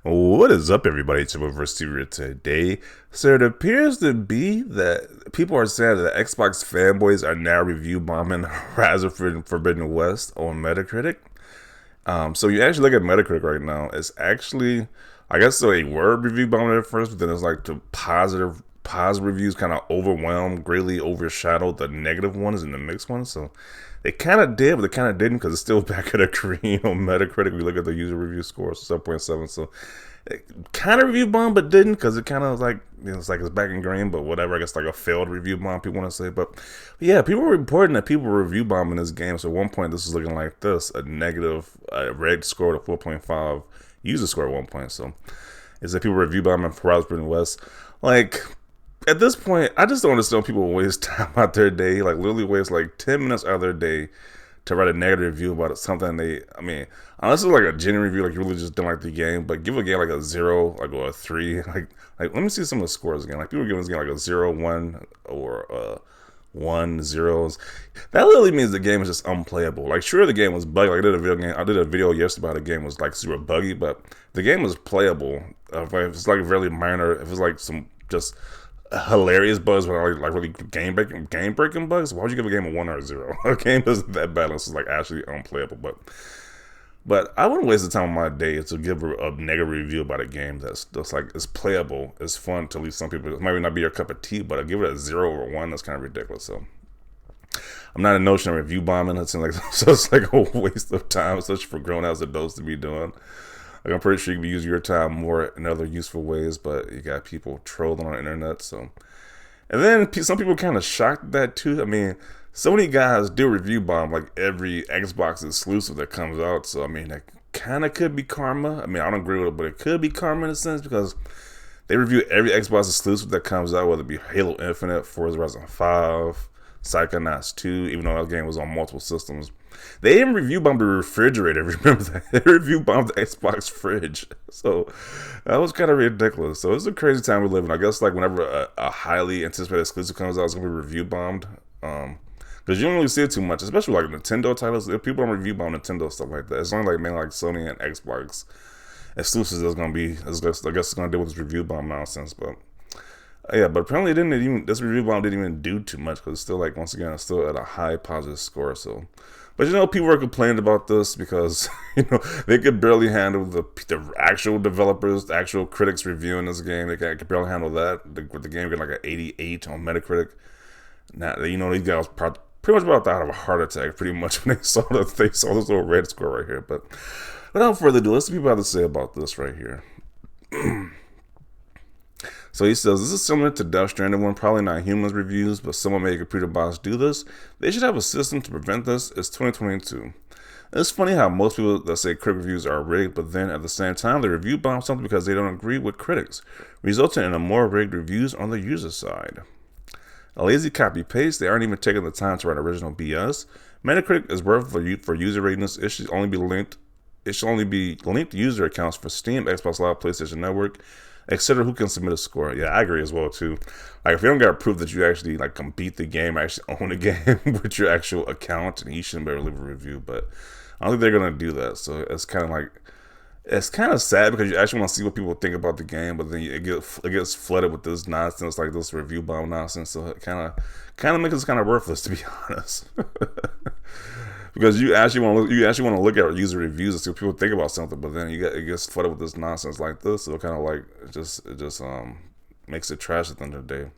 What is up, everybody? It's University today. So it appears to be that people are saying that Xbox fanboys are now review bombing Rise of Forbidden West on Metacritic. So you actually look at Metacritic right now. It's actually, I guess, so they were review bombing at first, but then it's like the positive reviews kind of overwhelmed, greatly overshadowed the negative ones and the mixed ones. So they kind of did, but they kind of didn't because it's still back at a green on Metacritic. We look at the user review score, 7.7. So it kind of review bomb, but didn't because it kind of like it's like it's back in green, but whatever. I guess like a failed review bomb, people want to say. But yeah, people were reporting that people were review bombing this game. So at one point, this was looking like this: a negative, red score to 4.5, user score at one point. So is that people review bombing for Rise of West? Like at this point, I just don't understand people waste time out their day, like literally waste like 10 minutes out of their day to write a negative review about something I mean, unless it's like a genuine review, like you really just don't like the game, but give a game like a 0, like or a 3, like let me see some of the scores again. Like people are giving this game like a 0, 1, or 1, 0. That literally means the game is just unplayable. Like sure, the game was buggy. Like I did a video yesterday about the game was like super buggy, but the game was playable. If it's like really minor, if it's like some just hilarious bugs, but like really game breaking bugs. Why would you give a game a 1 or a 0? A game isn't that bad unless it's like actually unplayable. But I wouldn't waste the time of my day to give a negative review about a game that's just like it's playable, it's fun to at least some people. It might not be your cup of tea, but I give it a 0 or 1. That's kind of ridiculous. So I'm not a notion of review bombing. It seems like so it's like a waste of time, especially for grown ass adults to be doing. Like I'm pretty sure you can be using your time more in other useful ways, but you got people trolling on the internet. So, and then some people kind of shocked at that too. I mean, so many guys do review bomb like every Xbox exclusive that comes out. So I mean, that kind of could be karma. I mean, I don't agree with it, but it could be karma in a sense because they review every Xbox exclusive that comes out, whether it be Halo Infinite, Forza Horizon 5, Psychonauts 2, even though that game was on multiple systems. They even review bombed the refrigerator. Remember that? They review bombed the Xbox fridge. So that was kind of ridiculous. So it's a crazy time we live in. I guess like whenever a highly anticipated exclusive comes out, it's gonna be review bombed. Because you don't really see it too much, especially like Nintendo titles. If people don't review bomb Nintendo stuff like that, it's only like mainly like Sony and Xbox exclusives that's gonna be. I guess it's gonna deal with this review bomb nonsense, but. Yeah, but apparently it didn't even this review bomb didn't even do too much because it's still like once again it's still at a high positive score. So, but people are complaining about this because they could barely handle the actual developers, the actual critics reviewing this game. They could barely handle that. With the game getting like an 88 on Metacritic. Now these guys pretty much about to have a heart attack pretty much when they saw this little red score right here. But without further ado, let's see what people have to say about this right here. So he says, this is similar to Death Stranding one, probably not humans reviews, but someone made a computer bots do this. They should have a system to prevent this. It's 2022. It's funny how most people that say critic reviews are rigged, but then at the same time, they review bomb something because they don't agree with critics, resulting in a more rigged reviews on the user side. A lazy copy paste, they aren't even taking the time to write original BS. Metacritic is worth for user ratings. It should only be linked user accounts for Steam, Xbox Live, PlayStation Network, etc. Who can submit a score. Yeah, I agree as well too. Like if you don't got proof that you actually like can beat the game, actually own the game with your actual account, and you shouldn't be able to leave a review. But I don't think they're gonna do that. So it's kind of sad because you actually want to see what people think about the game, but then it gets flooded with this nonsense, like this review bomb nonsense. So it kind of makes it kind of worthless, to be honest. Because you actually want to look at user reviews and see what people think about something, but then it gets flooded with this nonsense like this. So it kind of like it just makes it trash at the end of the day.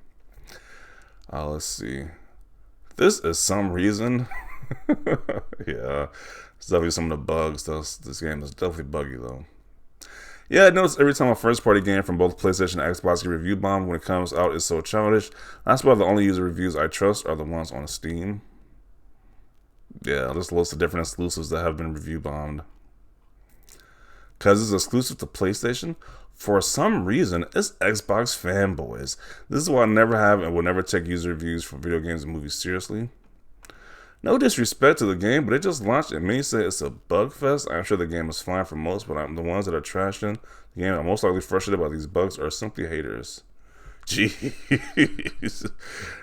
Let's see. This is some reason. Yeah, it's definitely some of the bugs. This game is definitely buggy though. Yeah, I notice every time a first-party game from both PlayStation and Xbox get review bombed when it comes out is so childish. That's why the only user reviews I trust are the ones on Steam. Yeah, there's lots of different exclusives that have been review bombed. Because it's exclusive to PlayStation, for some reason, it's Xbox fanboys. This is why I never have and will never take user reviews for video games and movies seriously. No disrespect to the game, but they just launched it. Many say it's a bug fest. I'm sure the game is fine for most, but the ones that are trashing the game are most likely frustrated by these bugs are simply haters. Jeez.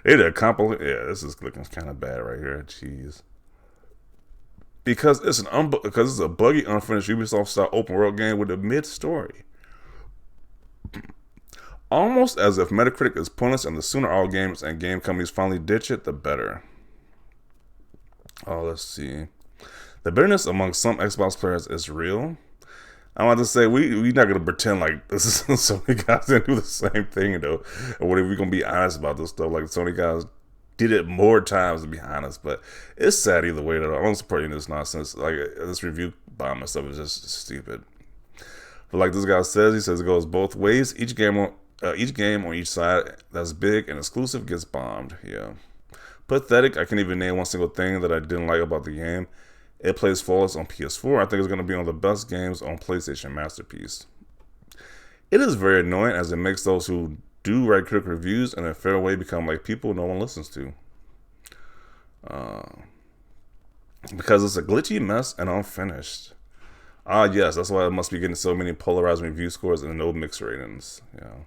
They did a compliment. Yeah, this is looking kind of bad right here. Jeez. Because it's a buggy, unfinished Ubisoft style open world game with a mid story. Almost as if Metacritic is pointless, and the sooner all games and game companies finally ditch it, the better. Oh, let's see. The bitterness among some Xbox players is real. I'm about to say we not gonna pretend like this is Sony guys didn't do the same thing though. Or what if we gonna be honest about this stuff? Like Sony guys did it more times to be honest, but it's sad either way though. I don't support any of this nonsense. Like this review bomb and stuff is just stupid. But like this guy says, he says it goes both ways. Each game on each side that's big and exclusive gets bombed. Yeah. Pathetic. I can't even name one single thing that I didn't like about the game. It plays flawless on PS4. I think it's going to be one of the best games on PlayStation Masterpiece. It is very annoying as it makes those who do write critical reviews in a fair way become like people no one listens to. Because it's a glitchy mess and unfinished. Yes, that's why it must be getting so many polarizing review scores and no mixed ratings. Yeah.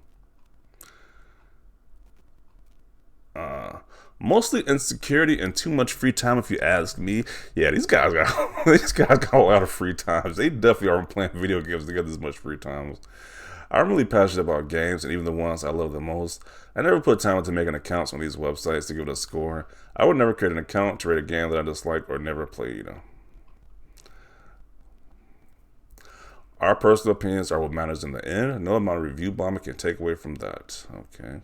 Mostly insecurity and too much free time, if you ask me. Yeah, these guys got a lot of free times. They definitely aren't playing video games to get this much free time. I'm really passionate about games, and even the ones I love the most. I never put time into making accounts on these websites to give it a score. I would never create an account to rate a game that I dislike or never played. Our personal opinions are what matters in the end. No amount of review bombing can take away from that. Okay.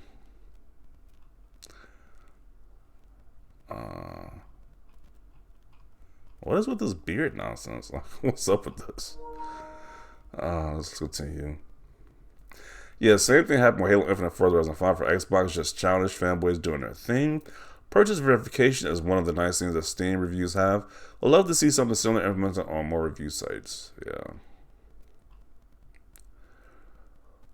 What is with this beard nonsense? Like, what's up with this? Let's continue. Yeah, same thing happened with Halo Infinite 4005 for Xbox, just childish fanboys doing their thing. Purchase verification is one of the nice things that Steam reviews have. We'll love to see something similar implemented on more review sites. Yeah.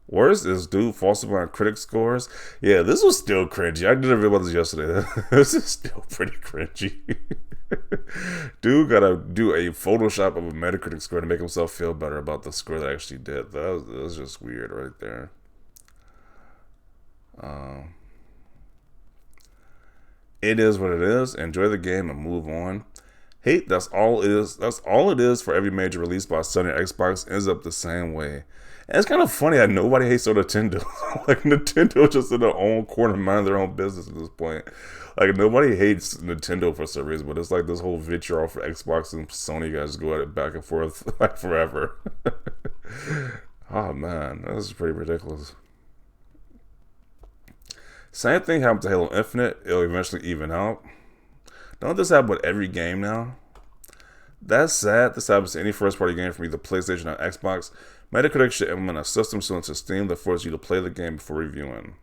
Worst is dude falsifying critic scores. Yeah, this was still cringy. I did a video about this yesterday. This is still pretty cringy. Dude gotta do a Photoshop of a Metacritic score to make himself feel better about the score that I actually did. That was just weird right there. It is what it is. Enjoy the game and move on. Hate, that's all it is. That's all it is for every major release by Sony or Xbox ends up the same way. And it's kind of funny how nobody hates on Nintendo. Like Nintendo just in their own corner, minding their own business at this point. Like nobody hates Nintendo for some reason, but it's like this whole vitriol for Xbox and Sony guys go at it back and forth like forever. Oh man, that's pretty ridiculous. Same thing happened to Halo Infinite. It'll eventually even out. Don't this happen with every game now? That's sad. This happens to any first-party game from either PlayStation or Xbox. Metacritic should implement a system similar to Steam that forces you to play the game before reviewing.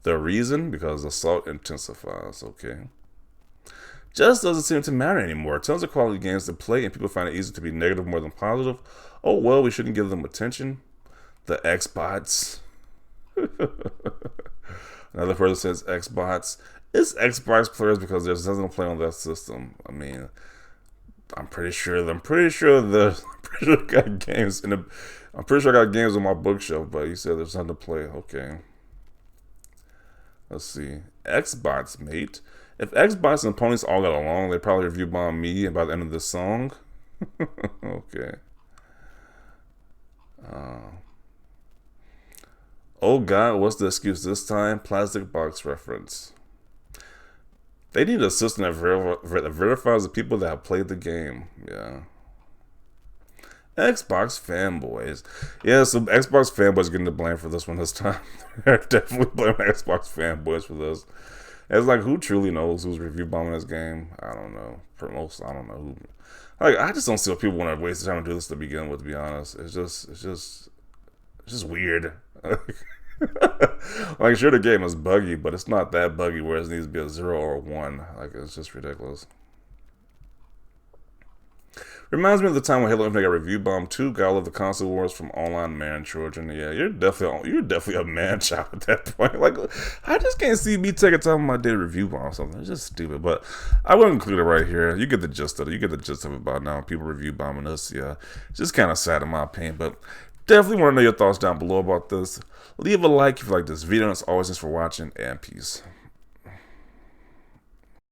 The reason? Because assault intensifies. Okay. Just doesn't seem to matter anymore. Tons of quality games to play and people find it easy to be negative more than positive. Oh well, we shouldn't give them attention. The Xbots. Another person says Xbots. It's Xbox players because there's nothing to play on that system. I mean, I'm pretty sure I got games I'm pretty sure I got games on my bookshelf, but you said there's nothing to play. Okay. Let's see. Xbox, mate. If Xbox and ponies all got along, they'd probably review bomb me by the end of this song. Okay. Oh god, what's the excuse this time? Plastic box reference. They need a system that verifies the people that have played the game. Yeah. Xbox fanboys. Yeah, so Xbox fanboys getting the blame for this one this time. They're definitely blaming Xbox fanboys for this. It's like, who truly knows who's review bombing this game? I don't know. For most, I don't know who. Like, I just don't see what people want to waste their time to do this to begin with, to be honest. It's just weird. Like, sure, the game is buggy, but it's not that buggy where it needs to be a 0 or a 1. Like, it's just ridiculous. Reminds me of the time when Halo Infinite got review bombed too. Gotta love the console wars from online man children. Yeah, you're definitely a man child at that point. Like, I just can't see me taking time on my day to review bomb or something. It's just stupid. But I wouldn't include it right here. You get the gist of it. You get the gist of it by now. People review bombing us. Yeah, it's just kind of sad in my opinion. But definitely want to know your thoughts down below about this. Leave a like if you like this video. And as always, thanks for watching and peace.